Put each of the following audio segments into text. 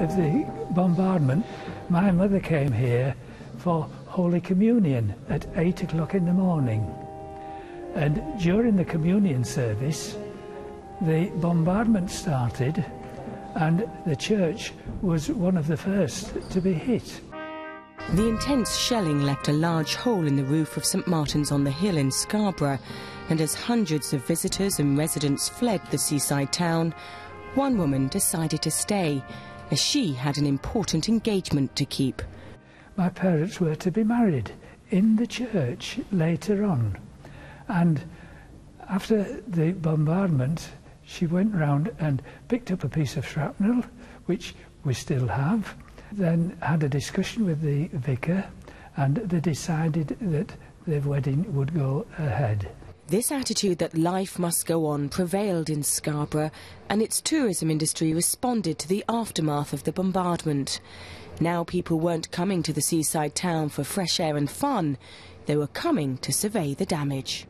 of the bombardment, my mother came here for Holy Communion at 8 o'clock in the morning. And during the communion service, the bombardment started and the church was one of the first to be hit. The intense shelling left a large hole in the roof of St Martin's on the Hill in Scarborough, and as hundreds of visitors and residents fled the seaside town, one woman decided to stay, as she had an important engagement to keep. My parents were to be married in the church later on, and after the bombardment she went round and picked up a piece of shrapnel, which we still have, then had a discussion with the vicar, and they decided that the wedding would go ahead. This attitude that life must go on prevailed in Scarborough, and its tourism industry responded to the aftermath of the bombardment. Now people weren't coming to the seaside town for fresh air and fun, they were coming to survey the damage.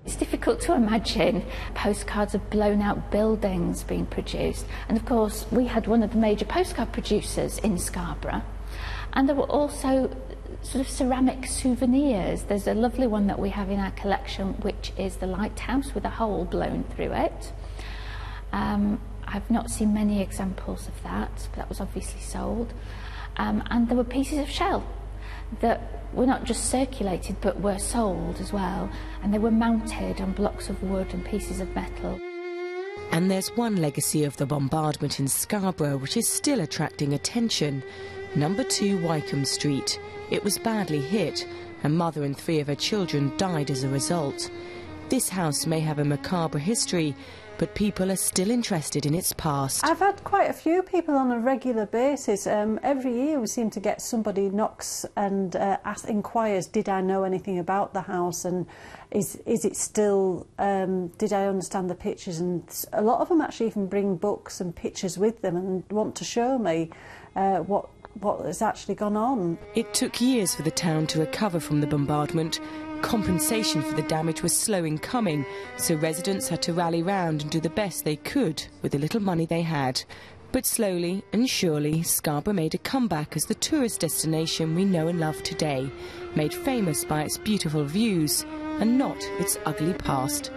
It's difficult to imagine postcards of blown out buildings being produced, and of course we had one of the major postcard producers in Scarborough, and there were also sort of ceramic souvenirs. There's a lovely one that we have in our collection, which is the lighthouse with a hole blown through it. I've not seen many examples of that, but that was obviously sold. And there were pieces of shell that were not just circulated but were sold as well, and they were mounted on blocks of wood and pieces of metal. And there's one legacy of the bombardment in Scarborough which is still attracting attention. Number 2 Wycombe Street. It was badly hit. A mother and 3 of her children died as a result. This house may have a macabre history, but people are still interested in its past. I've had quite a few people on a regular basis. Every year we seem to get somebody knocks and inquires, did I know anything about the house, and is it still, did I understand the pictures? And a lot of them actually even bring books and pictures with them and want to show me what has actually gone on. It took years for the town to recover from the bombardment. Compensation for the damage was slow in coming, so residents had to rally round and do the best they could with the little money they had. But slowly and surely, Scarborough made a comeback as the tourist destination we know and love today, made famous by its beautiful views and not its ugly past.